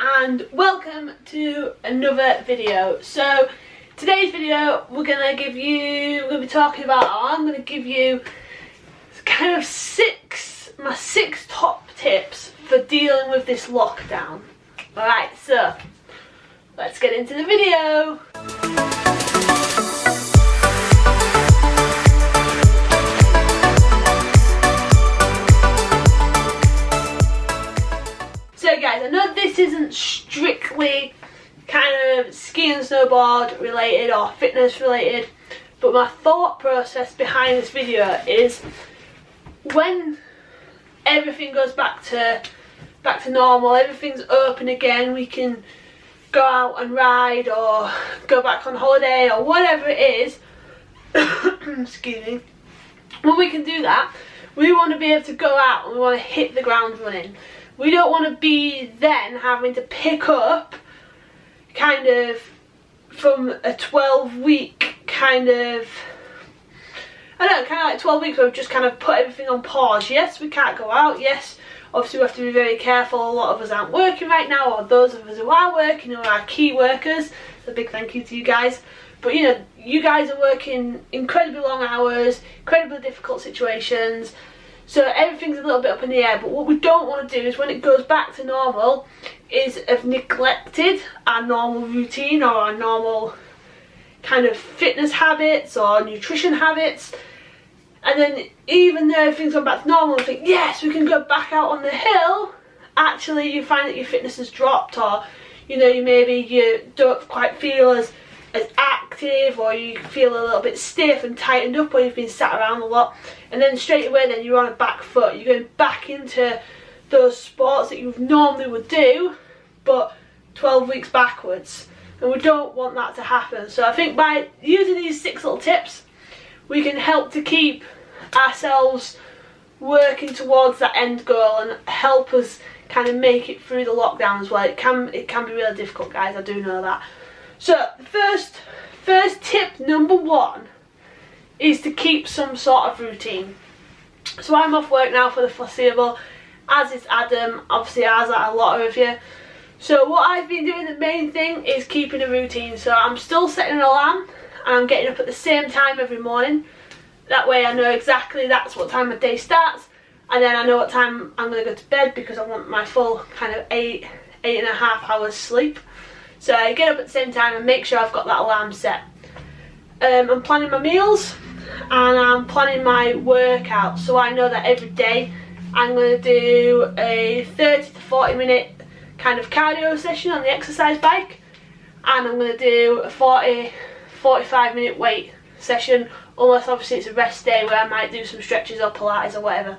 and welcome to another video. So today's video I'm going to give you kind of my six top tips for dealing with this lockdown. Alright, so let's get into the video. So guys, I know this isn't strictly kind of ski and snowboard related or fitness related, but my thought process behind this video is when everything goes back to normal, everything's open again, we can go out and ride or go back on holiday or whatever it is. Excuse me. When we can do that, we want to be able to go out and we want to hit the ground running. We don't want to be then having to pick up kind of from a 12-week kind of, I don't know, kind of like 12 weeks where we've just kind of put everything on pause. Yes, we can't go out. Yes, obviously we have to be very careful. A lot of us aren't working right now, or those of us who are working are our key workers. So a big thank you to you guys. But you know, you guys are working incredibly long hours, incredibly difficult situations. So everything's a little bit up in the air, but what we don't want to do is when it goes back to normal is have neglected our normal routine or our normal kind of fitness habits or nutrition habits, and then even though everything's gone back to normal and think yes we can go back out on the hill, actually you find that your fitness has dropped, or you know, you don't quite feel as active, or you feel a little bit stiff and tightened up, or you've been sat around a lot, and then straight away then you're on a back foot, you're going back into those sports that you normally would do but 12 weeks backwards, and we don't want that to happen. So I think by using these 6 little tips we can help to keep ourselves working towards that end goal and help us kind of make it through the lockdown as well. It can be really difficult, guys, I do know that. So first tip number 1 is to keep some sort of routine. So I'm off work now for the foreseeable, as is Adam, obviously as are a lot of you. So what I've been doing, the main thing is keeping a routine. So I'm still setting an alarm and I'm getting up at the same time every morning. That way I know exactly that's what time my day starts, and then I know what time I'm going to go to bed because I want my full kind of 8.5 hours sleep. So I get up at the same time and make sure I've got that alarm set. I'm planning my meals and I'm planning my workout, so I know that every day I'm going to do a 30 to 40 minute kind of cardio session on the exercise bike, and I'm going to do a 45 minute weight session, unless obviously it's a rest day where I might do some stretches or Pilates or whatever.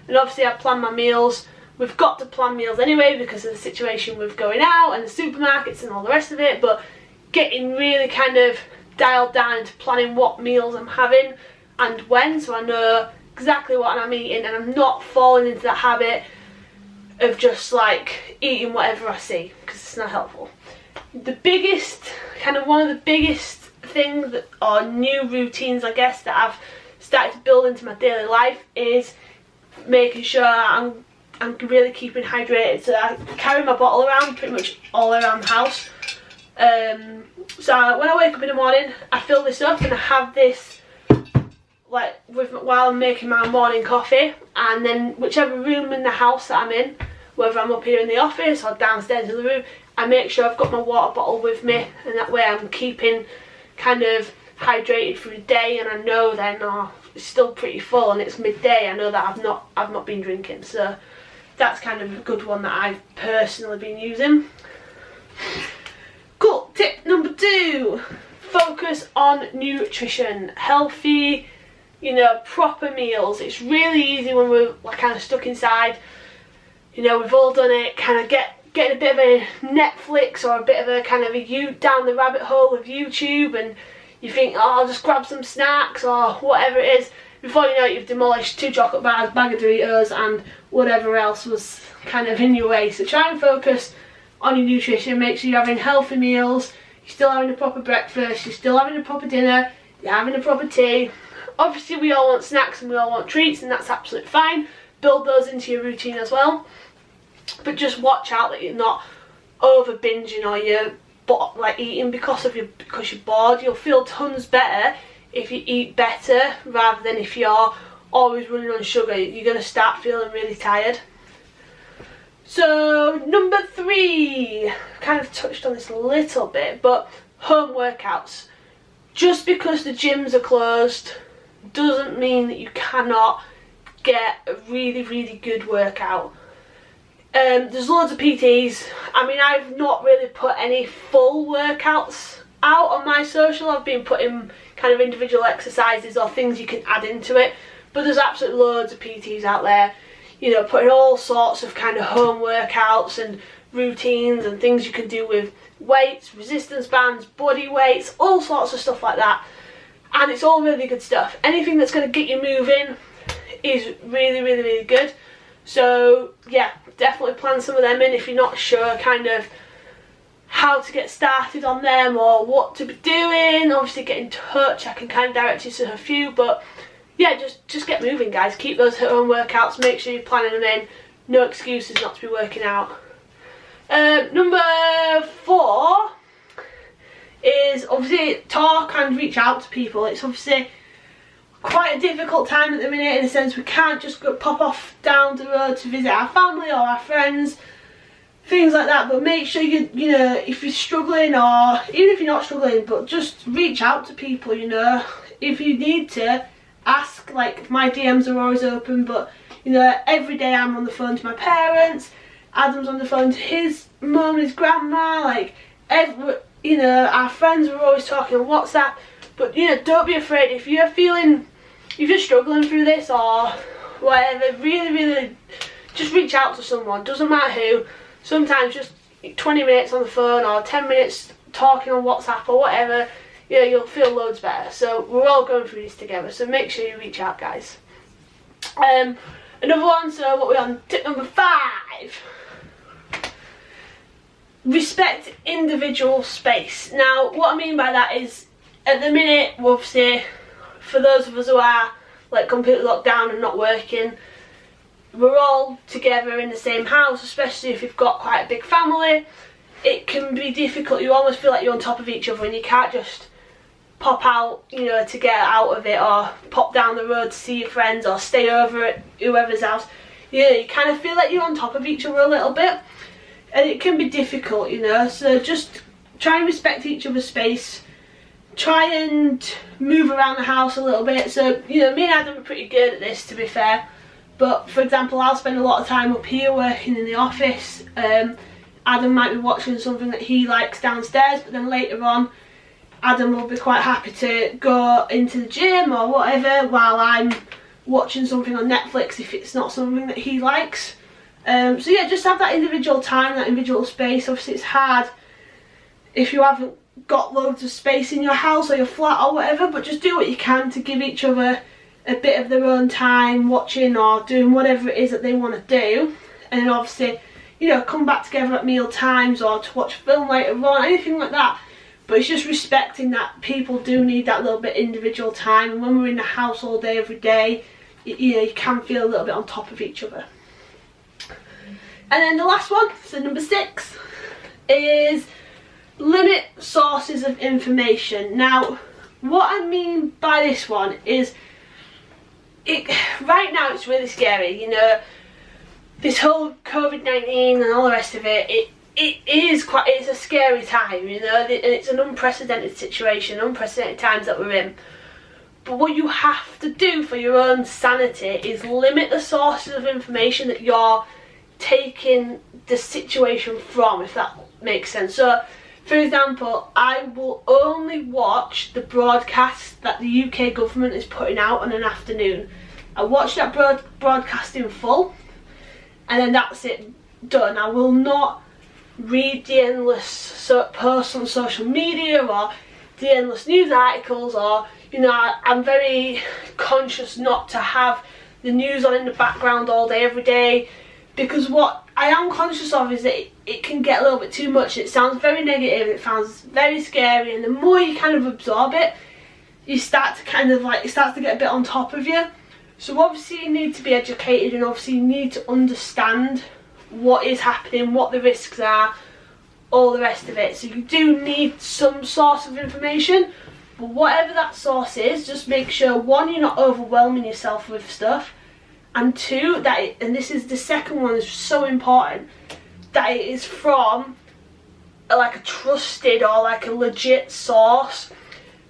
And obviously I plan my meals. We've got to plan meals anyway because of the situation with going out and the supermarkets and all the rest of it, but getting really kind of dialed down into planning what meals I'm having and when, so I know exactly what I'm eating and I'm not falling into that habit of just like eating whatever I see, because it's not helpful. One of the biggest things or new routines I guess that I've started to build into my daily life is making sure I'm really keeping hydrated. So I carry my bottle around pretty much all around the house. So when I wake up in the morning I fill this up and I have this like while I'm making my morning coffee, and then whichever room in the house that I'm in, whether I'm up here in the office or downstairs in the room, I make sure I've got my water bottle with me, and that way I'm keeping kind of hydrated through the day, and I know then it's still pretty full and it's midday, I know that I've not been drinking. So that's kind of a good one that I've personally been using. Cool. Tip number 2, focus on nutrition. Healthy, you know, proper meals. It's really easy when we're like kind of stuck inside. You know, we've all done it, kind of getting a bit of a Netflix or a bit of a kind of down the rabbit hole of YouTube, and you think, oh, I'll just grab some snacks or whatever it is. Before you know it, you've demolished 2 chocolate bars, bag of Doritos and whatever else was kind of in your way. So try and focus on your nutrition. Make sure you're having healthy meals, you're still having a proper breakfast, you're still having a proper dinner, you're having a proper tea. Obviously we all want snacks and we all want treats, and that's absolutely fine. Build those into your routine as well. But just watch out that you're not over binging or you're like eating because you're bored. You'll feel tons better if you eat better rather than if you're always running on sugar. You're going to start feeling really tired. So number 3, kind of touched on this a little bit, but home workouts. Just because the gyms are closed doesn't mean that you cannot get a really good workout. There's loads of PTs. I mean, I've not really put any full workouts out on my social. I've been putting kind of individual exercises or things you can add into it, but there's absolutely loads of PTs out there, you know, putting all sorts of kind of home workouts and routines and things you can do with weights, resistance bands, body weights, all sorts of stuff like that, and it's all really good stuff. Anything that's going to get you moving is really good. So yeah, definitely plan some of them in if you're not sure kind of how to get started on them or what to be doing. Obviously get in touch, I can kind of direct you to a few, but yeah, just get moving, guys. Keep those home workouts, make sure you're planning them in. No excuses not to be working out. Number 4 is obviously talk and reach out to people. It's obviously quite a difficult time at the minute, in a sense we can't just pop off down the road to visit our family or our friends, things like that. But make sure you know, if you're struggling, or even if you're not struggling, but just reach out to people, you know. If you need to, ask. Like, my DMs are always open, but you know, every day I'm on the phone to my parents, Adam's on the phone to his mum and his grandma, like you know, our friends are always talking on WhatsApp. But you know, don't be afraid. If you're struggling through this or whatever, really just reach out to someone. Doesn't matter who. Sometimes just 20 minutes on the phone or 10 minutes talking on WhatsApp or whatever, you know, you'll feel loads better. So we're all going through this together, so make sure you reach out, guys. Another one, so what we're on, tip number 5. Respect individual space. Now, what I mean by that is, at the minute, obviously, for those of us who are like completely locked down and not working, we're all together in the same house, especially if you've got quite a big family. It can be difficult. You almost feel like you're on top of each other and you can't just pop out, you know, to get out of it, or pop down the road to see your friends, or stay over at whoever's house. You know, you kind of feel like you're on top of each other a little bit, and it can be difficult, you know. So just try and respect each other's space. Try and move around the house a little bit. So, you know, me and Adam are pretty good at this, to be fair. But for example, I'll spend a lot of time up here working in the office. Adam might be watching something that he likes downstairs, but then later on Adam will be quite happy to go into the gym or whatever while I'm watching something on Netflix if it's not something that he likes. So yeah, just have that individual time, that individual space. Obviously it's hard if you haven't got loads of space in your house or your flat or whatever, but just do what you can to give each other a bit of their own time watching or doing whatever it is that they want to do. And then obviously, you know, come back together at meal times or to watch a film later on, anything like that. But it's just respecting that people do need that little bit individual time, and when we're in the house all day every day, you know, you can feel a little bit on top of each other. And then the last one, so number 6, is limit sources of information. Now, what I mean by this one is, right now it's really scary, you know, this whole COVID-19 and all the rest of it, it's a scary time, you know, and it's an unprecedented situation, unprecedented times that we're in. But what you have to do for your own sanity is limit the sources of information that you're taking the situation from, if that makes sense. So, for example, I will only watch the broadcast that the UK government is putting out on an afternoon. I watch that broadcast in full, and then that's it, done. I will not read the endless posts on social media or the endless news articles, or, you know, I'm very conscious not to have the news on in the background all day every day, because what I am conscious of is that it can get a little bit too much. It sounds very negative, it sounds very scary, and the more you kind of absorb it, you start to kind of like, it starts to get a bit on top of you. So obviously you need to be educated, and obviously you need to understand what is happening, what the risks are, all the rest of it. So you do need some source of information, but whatever that source is, just make sure, one, you're not overwhelming yourself with stuff, and two, that it, and this is the second one, is so important, that it is from like a trusted or like a legit source.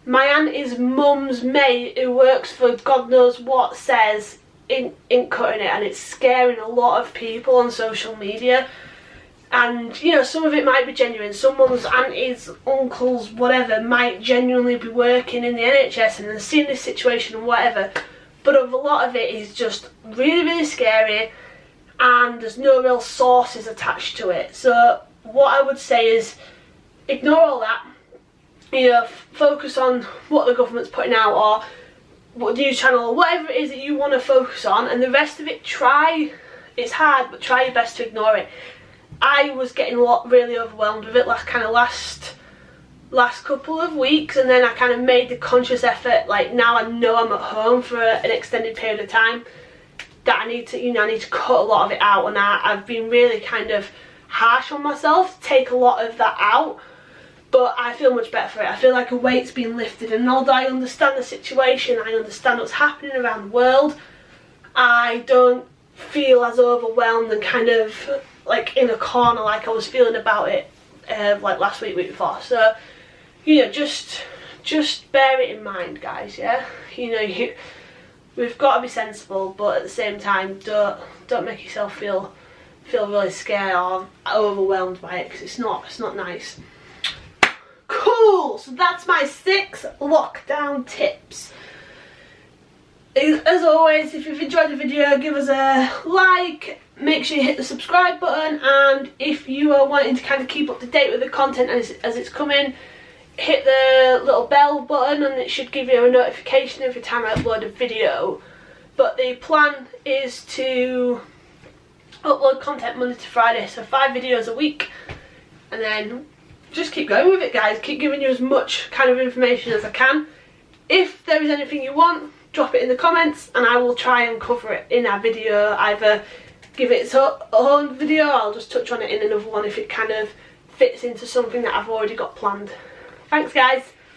My auntie's mum's mate, who works for God knows what, says ink cutting it, and it's scaring a lot of people on social media. And you know, some of it might be genuine. Someone's aunties, uncles, whatever, might genuinely be working in the NHS and seeing this situation and whatever, but a lot of it is just really, really scary, and there's no real sources attached to it. So what I would say is, ignore all that. You know, focus on what the government's putting out, or what news channel, or whatever it is that you want to focus on, and the rest of it, try, it's hard, but try your best to ignore it. I was getting really overwhelmed with it last couple of weeks, and then I kind of made the conscious effort, like now I know I'm at home for an extended period of time, that I need to, you know, I need to cut a lot of it out, and I've been really kind of harsh on myself to take a lot of that out. But I feel much better for it. I feel like a weight's been lifted, and although I understand the situation, I understand what's happening around the world, I don't feel as overwhelmed and kind of like in a corner like I was feeling about it like last week before. So, you know, just bear it in mind, guys, yeah? You know, we've got to be sensible, but at the same time, don't make yourself feel really scared or overwhelmed by it, because it's not nice. Cool, so that's my 6 lockdown tips. As always, if you've enjoyed the video, give us a like, make sure you hit the subscribe button, and if you are wanting to kind of keep up to date with the content as it's coming, hit the little bell button and it should give you a notification every time I upload a video. But the plan is to upload content Monday to Friday, so 5 videos a week, and then just keep going with it, guys. Keep giving you as much kind of information as I can. If there is anything you want, drop it in the comments and I will try and cover it in our video. Either give it its own video, or I'll just touch on it in another one if it kind of fits into something that I've already got planned. Thanks, guys.